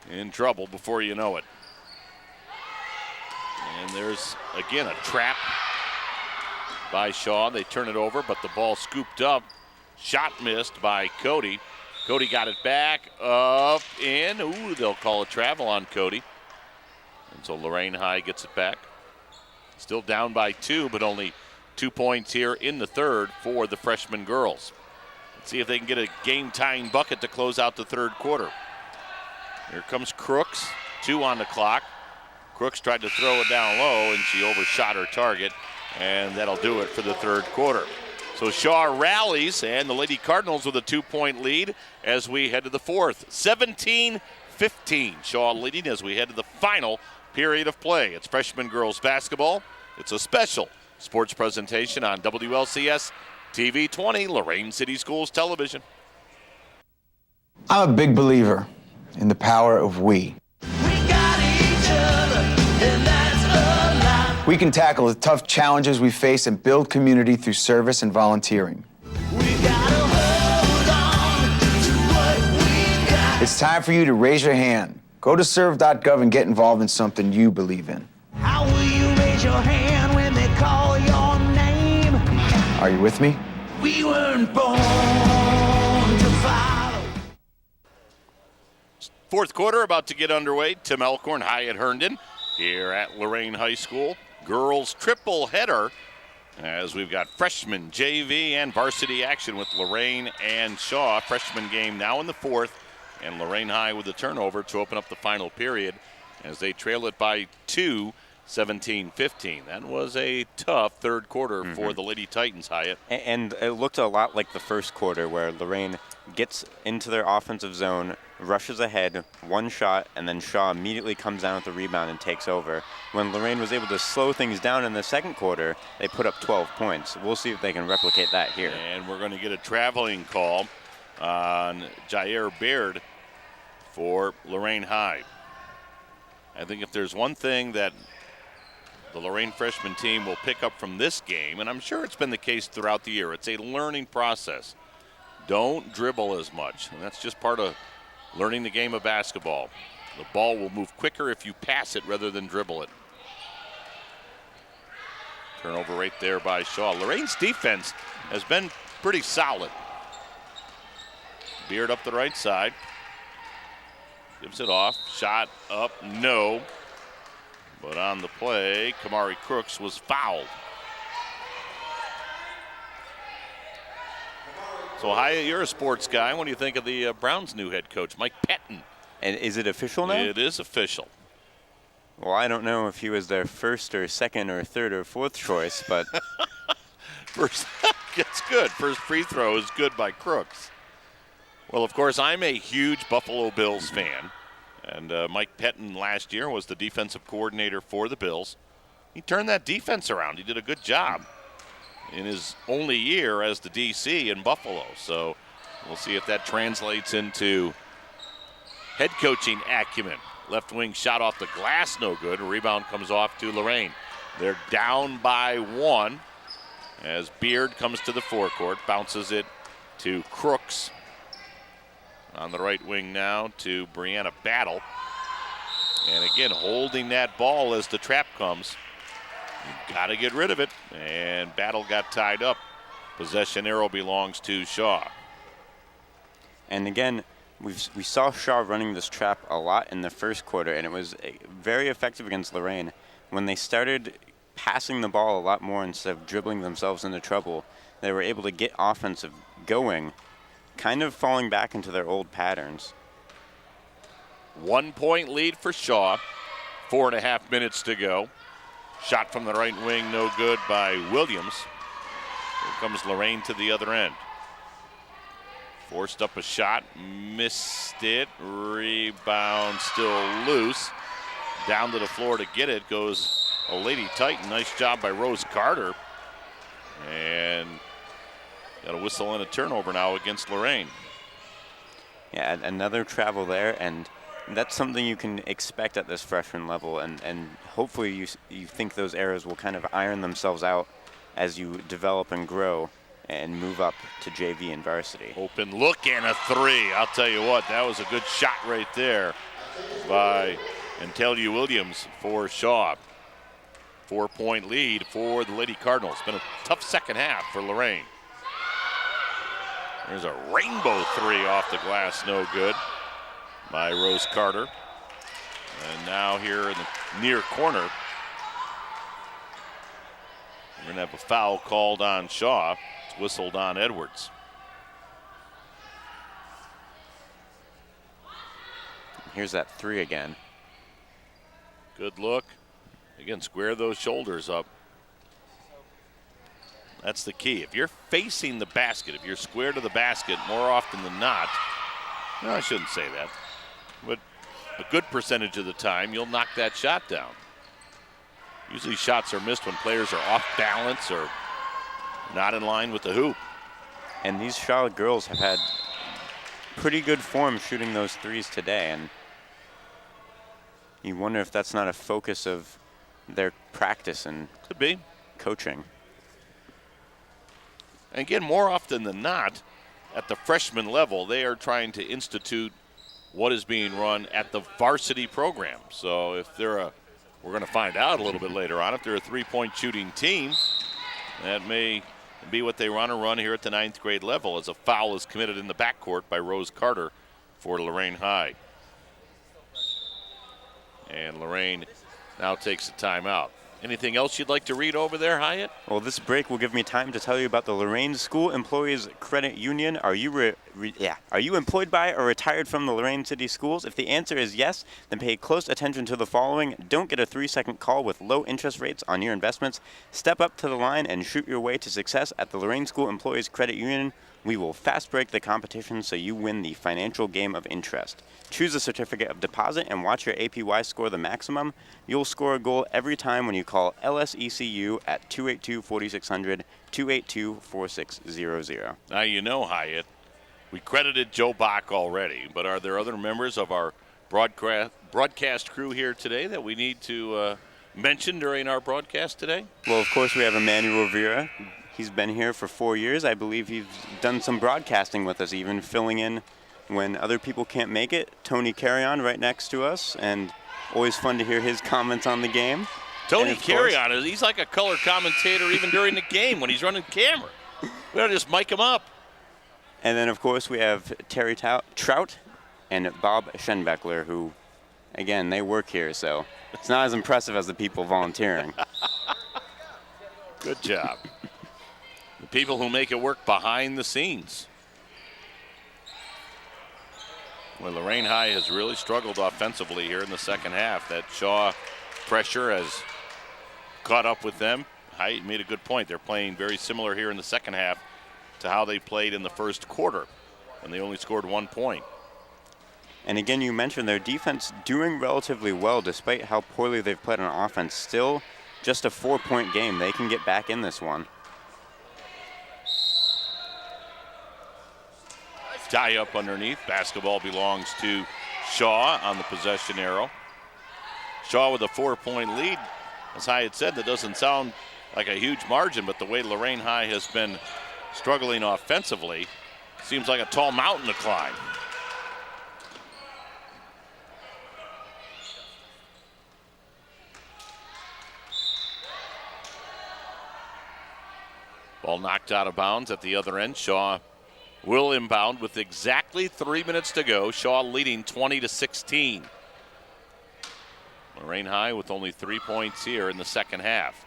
in trouble before you know it. And there's, again, a trap by Shaw. They turn it over, but the ball scooped up. Shot missed by Cody. Cody got it back, up, in. Ooh, they'll call a travel on Cody. And so Lorain High gets it back. Still down by 2, but only 2 points here in the third for the freshman girls. Let's see if they can get a game-tying bucket to close out the third quarter. Here comes Crooks, 2 on the clock. Crooks tried to throw it down low, and she overshot her target, and that'll do it for the third quarter. So Shaw rallies, and the Lady Cardinals with a 2-point lead as we head to the fourth. 17-15. Shaw leading as we head to the final period of play. It's freshman girls basketball. It's a special sports presentation on WLCS TV 20, Lorain City Schools Television. I'm a big believer in the power of we. We can tackle the tough challenges we face and build community through service and volunteering. It's time for you to raise your hand. Go to serve.gov and get involved in something you believe in. How will you raise your hand when they call your name? Are you with me? We weren't born to follow. Fourth quarter about to get underway. Tim Elkhorn, Hyatt Herndon here at Lorain High School. Girls triple header as we've got freshman, JV, and varsity action with Lorain and Shaw. Freshman game now in the fourth, and Lorain High with the turnover to open up the final period as they trail it by 2, 17-15. That was a tough third quarter for the Lady Titans, Hyatt. And it looked a lot like the first quarter where Lorain gets into their offensive zone, rushes ahead, one shot, and then Shaw immediately comes down with the rebound and takes over. When Lorain was able to slow things down in the second quarter, they put up 12 points. We'll see if they can replicate that here. And we're going to get a traveling call on Jair Baird for Lorain High. I think if there's one thing that the Lorain freshman team will pick up from this game, and I'm sure it's been the case throughout the year, it's a learning process. Don't dribble as much, and that's just part of learning the game of basketball. The ball will move quicker if you pass it rather than dribble it. Turnover right there by Shaw. Lorain's defense has been pretty solid. Beard up the right side. Gives it off. Shot up, no. But on the play, Kamari Crooks was fouled. So, Hyatt, you're a sports guy. What do you think of the Browns' new head coach, Mike Pettin? And is it official now? It is official. Well, I don't know if he was their first or second or third or fourth choice, but First, it's good. First free throw is good by Crooks. Well, of course, I'm a huge Buffalo Bills fan. And Mike Pettin last year was the defensive coordinator for the Bills. He turned that defense around. He did a good job in his only year as the DC in Buffalo. So we'll see if that translates into head coaching acumen. Left wing shot off the glass, no good. A rebound comes off to Lorain. They're down by 1 as Beard comes to the forecourt, bounces it to Crooks. On the right wing now to Brianna Battle. And again, holding that ball as the trap comes. You've got to get rid of it. And Battle got tied up. Possession arrow belongs to Shaw. And again, we saw Shaw running this trap a lot in the first quarter, and it was very effective against Lorain. When they started passing the ball a lot more instead of dribbling themselves into trouble, they were able to get offensive going, kind of falling back into their old patterns. 1 point lead for Shaw. 4.5 minutes to go. Shot from the right wing, no good by Williams. Here comes Lorain to the other end. Forced up a shot, missed it. Rebound still loose. Down to the floor to get it goes a Lady Titan. Nice job by Rose Carter. And got a whistle and a turnover now against Lorain. Yeah, another travel there, and that's something you can expect at this freshman level, and hopefully you think those errors will kind of iron themselves out as you develop and grow and move up to JV and varsity. Open look and a three. I'll tell you what, that was a good shot right there by Antelia Williams for Shaw. 4-point lead for the Lady Cardinals. Been a tough second half for Lorain. There's a rainbow three off the glass, no good by Rose Carter. And now here in the near corner, we're going to have a foul called on Shaw. It's whistled on Edwards. Here's that three again. Good look. Again, square those shoulders up. That's the key. If you're facing the basket, if you're square to the basket more often than not, no, I shouldn't say that, but a good percentage of the time, you'll knock that shot down. Usually shots are missed when players are off balance or not in line with the hoop. And these Charlotte girls have had pretty good form shooting those threes today, and you wonder if that's not a focus of their practice and could be coaching. And again, more often than not, at the freshman level, they are trying to institute what is being run at the varsity program. So if they're we're going to find out a little bit later on, if they're a three-point shooting team, that may be what they want to run here at the 9th grade level, as a foul is committed in the backcourt by Rose Carter for Lorain High. And Lorain now takes a timeout. Anything else you'd like to read over there, Hyatt? Well, this break will give me time to tell you about the Lorain School Employees Credit Union. Are you Are you employed by or retired from the Lorain City Schools? If the answer is yes, then pay close attention to the following. Don't get a 3-second call with low interest rates on your investments. Step up to the line and shoot your way to success at the Lorain School Employees Credit Union. We will fast break the competition so you win the financial game of interest. Choose a certificate of deposit and watch your APY score the maximum. You'll score a goal every time when you call LSECU at 282-4600, 282-4600. Now you know, Hyatt, we credited Joe Bach already, but are there other members of our broadcast crew here today that we need to mention during our broadcast today? Well, of course, we have Emmanuel Rivera. He's been here for 4 years. I believe he's done some broadcasting with us, even filling in when other people can't make it. Tony Carrion right next to us, and always fun to hear his comments on the game. Tony Carrion, he's like a color commentator even during the game when he's running camera. We ought to just mic him up. And then, of course, we have Terry Trout and Bob Schenbeckler, who, again, they work here, so it's not as impressive as the people volunteering. Good job. The people who make it work behind the scenes. Well, Lorain High has really struggled offensively here in the second half. That Shaw pressure has caught up with them. High made a good point. They're playing very similar here in the second half to how they played in the first quarter, and they only scored 1 point. And again, you mentioned their defense doing relatively well despite how poorly they've played on offense. Still just a 4-point game. They can get back in this one. Tie up underneath. Basketball belongs to Shaw on the possession arrow. Shaw with a 4-point lead. As Hyatt said, that doesn't sound like a huge margin, but the way Lorain High has been struggling offensively, seems like a tall mountain to climb. Ball knocked out of bounds at the other end. Shaw will inbound with exactly 3 minutes to go. Shaw leading 20-16. Lorain High with only 3 points here in the second half.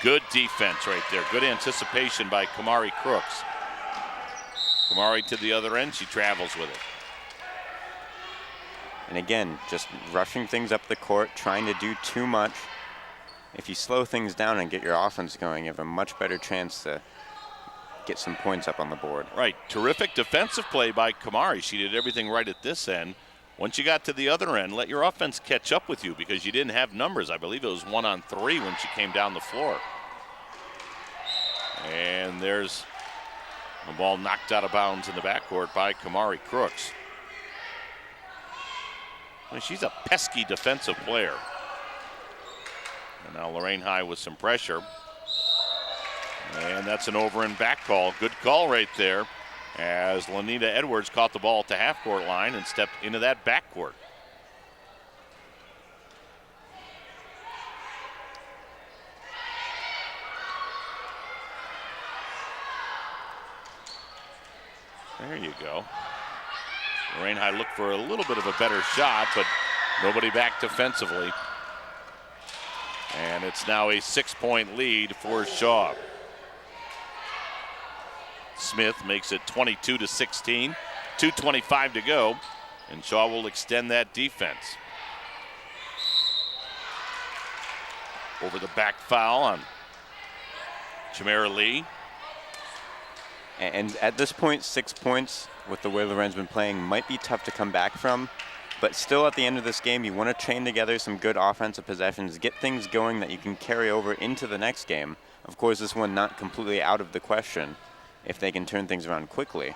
Good defense right there. Good anticipation by Kamari Crooks. Kamari to the other end. She travels with it. And again, just rushing things up the court, trying to do too much. If you slow things down and get your offense going, you have a much better chance to get some points up on the board. Right. Terrific defensive play by Kamari. She did everything right at this end. Once you got to the other end, let your offense catch up with you because you didn't have numbers. I believe it was 1-on-3 when she came down the floor. And there's the ball knocked out of bounds in the backcourt by Kamari Crooks. I mean, she's a pesky defensive player. And now Lorain High with some pressure. And that's an over and back call. Good call right there as Lanita Edwards caught the ball at the half-court line and stepped into that backcourt. There you go. Lorain High looked for a little bit of a better shot, but nobody back defensively. And it's now a 6-point lead for Shaw. Smith makes it 22-16, 2:25 to go, and Shaw will extend that defense. Over the back foul on Chimera Lee. And at this point, 6 points with the way Lorain's been playing might be tough to come back from. But still, at the end of this game, you want to chain together some good offensive possessions, get things going that you can carry over into the next game. Of course, this one not completely out of the question if they can turn things around quickly.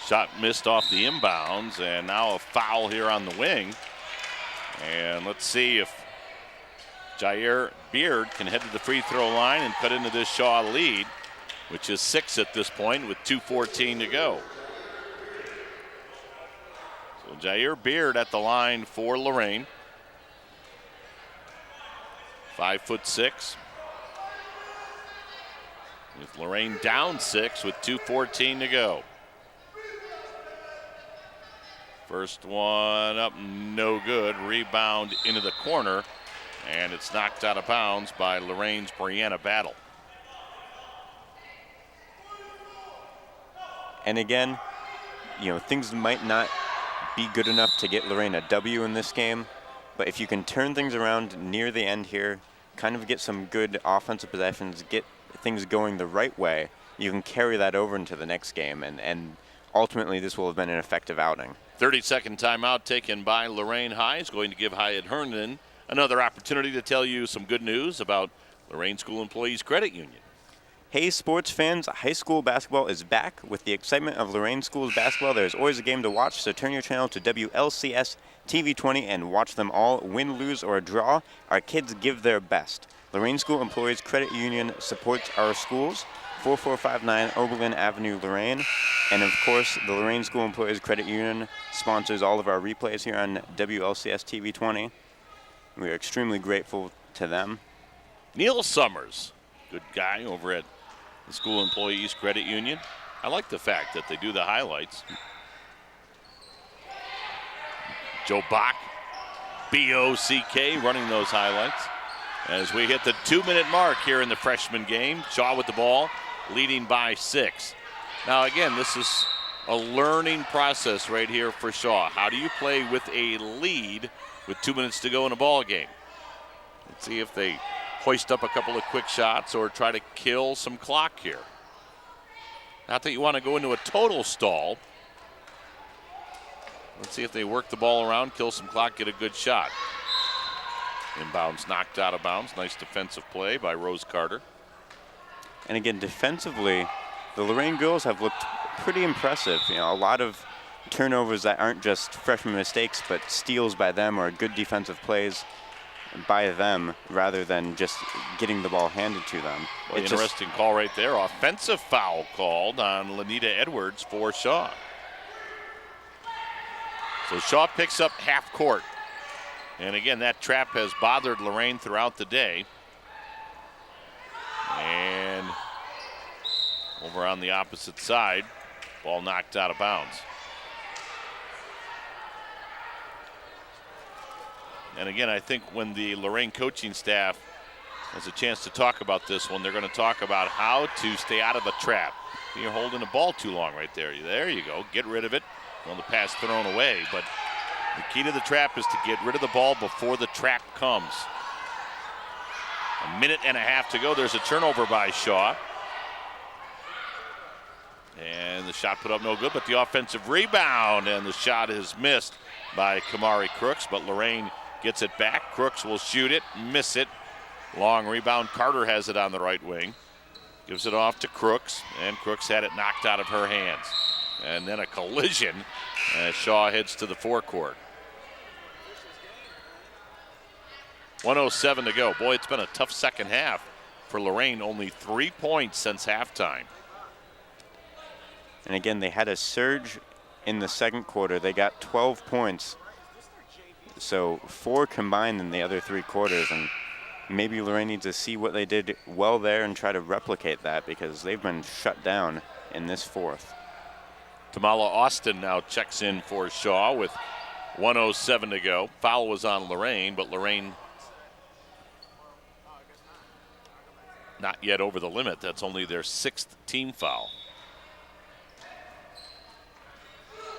Shot missed off the inbounds, and now a foul here on the wing. And let's see if Jair Beard can head to the free throw line and cut into this Shaw lead, which is 6 at this point with 2:14 to go. So Jair Beard at the line for Lorain. 5'6". With Lorain down 6 with 2:14 to go. First one up, no good. Rebound into the corner, and it's knocked out of bounds by Lorain's Brianna Battle. And again, things might not be good enough to get Lorain a W in this game, but if you can turn things around near the end here, kind of get some good offensive possessions, get things going the right way, you can carry that over into the next game, and ultimately this will have been an effective outing. 30-second timeout taken by Lorain High is going to give Hyatt Herndon another opportunity to tell you some good news about Lorain School Employees Credit Union. Hey sports fans, high school basketball is back. With the excitement of Lorain School's basketball, there's always a game to watch, so turn your channel to WLCS TV 20 and watch them all. Win, lose, or draw, our kids give their best. Lorain School Employees Credit Union supports our schools. 4459 Oberlin Avenue, Lorain. And of course, the Lorain School Employees Credit Union sponsors all of our replays here on WLCS TV 20. We are extremely grateful to them. Neil Summers, good guy over at the School Employees Credit Union. I like the fact that they do the highlights. Joe Bach, B-O-C-K, running those highlights. As we hit the 2-minute mark here in the freshman game, Shaw with the ball, leading by 6. Now again, this is a learning process right here for Shaw. How do you play with a lead with 2 minutes to go in a ball game? Let's see if they hoist up a couple of quick shots or try to kill some clock here. Not that you want to go into a total stall. Let's see if they work the ball around, kill some clock, get a good shot. Inbounds knocked out of bounds. Nice defensive play by Rose Carter. And again, defensively, the Lorain girls have looked pretty impressive. A lot of turnovers that aren't just freshman mistakes, but steals by them or good defensive plays by them rather than just getting the ball handed to them. Well, interesting call right there. Offensive foul called on Lanita Edwards for Shaw. So Shaw picks up half court. And again, that trap has bothered Lorain throughout the day. And over on the opposite side, ball knocked out of bounds. And again, I think when the Lorain coaching staff has a chance to talk about this one, they're going to talk about how to stay out of a trap. You're holding the ball too long right there. There you go. Get rid of it. Well, the pass thrown away, but the key to the trap is to get rid of the ball before the trap comes. A minute and a half to go. There's a turnover by Shaw. And the shot put up no good, but the offensive rebound, and the shot is missed by Kamari Crooks, but Lorain gets it back. Crooks will shoot it, miss it. Long rebound. Carter has it on the right wing. Gives it off to Crooks, and Crooks had it knocked out of her hands. And then a collision as Shaw heads to the forecourt. 1:07 to go. Boy, it's been a tough second half for Lorain. Only 3 points since halftime. And again, they had a surge in the second quarter. They got 12 points. So 4 combined in the other 3 quarters. And maybe Lorain needs to see what they did well there and try to replicate that, because they've been shut down in this fourth. Tamala Austin now checks in for Shaw with 1:07 to go. Foul was on Lorain, but Lorain not yet over the limit. That's only their 6th team foul.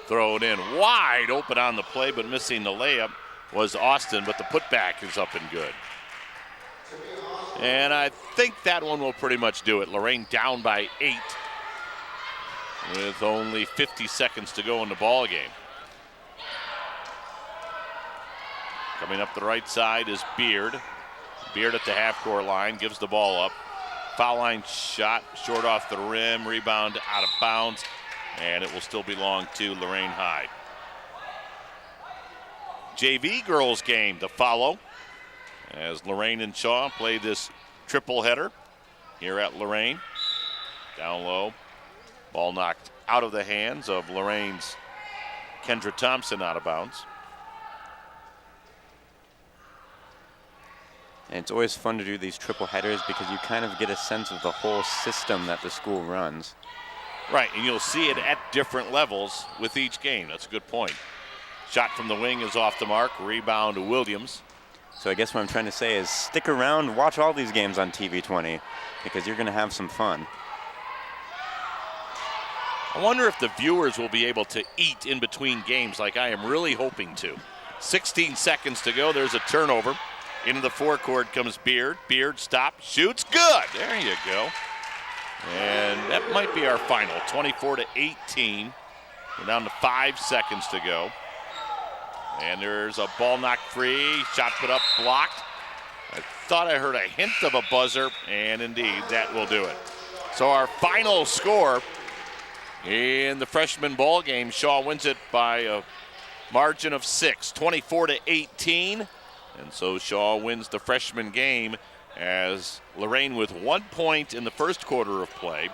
Throw it in wide open on the play, but missing the layup was Austin, but the putback is up and good. And I think that one will pretty much do it. Lorain down by 8 with only 50 seconds to go in the ball game. Coming up the right side is Beard. Beard at the half-court line, gives the ball up. Foul line shot, short off the rim, rebound out of bounds, and it will still belong to Lorain High. JV girls game to follow as Lorain and Shaw play this triple header here at Lorain. Down low, ball knocked out of the hands of Lorain's Kendra Thompson, out of bounds. And it's always fun to do these triple headers because you kind of get a sense of the whole system that the school runs. Right, and you'll see it at different levels with each game. That's a good point. Shot from the wing is off the mark. Rebound to Williams. So I guess what I'm trying to say is stick around, watch all these games on TV 20 because you're going to have some fun. I wonder if the viewers will be able to eat in between games like I am really hoping to. 16 seconds to go. There's a turnover. Into the forecourt comes Beard. Beard stops, shoots, good. There you go. And that might be our final, 24-18. We're down to 5 seconds to go. And there's a ball knocked free, shot put up, blocked. I thought I heard a hint of a buzzer, and indeed, that will do it. So our final score in the freshman ball game, Shaw wins it by a margin of 6, 24-18. And so Shaw wins the freshman game as Lorain, with 1 point in the first quarter of play,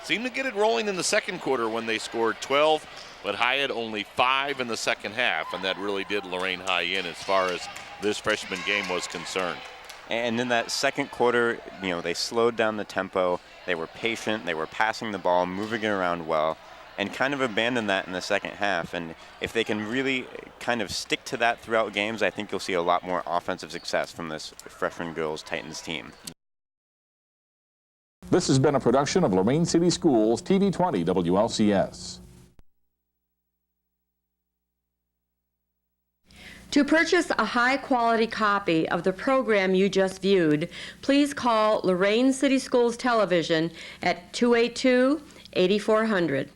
seemed to get it rolling in the second quarter when they scored 12, but Hyatt only 5 in the second half, and that really did Lorain High in as far as this freshman game was concerned. And in that second quarter, you know, they slowed down the tempo, they were patient, they were passing the ball, moving it around well, and kind of abandoned that in the second half. And if they can really kind of stick to that throughout games, I think you'll see a lot more offensive success from this freshman girls Titans team. This has been a production of Lorain City Schools, TV 20 WLCS. To purchase a high-quality copy of the program you just viewed, please call Lorain City Schools Television at 282-8400.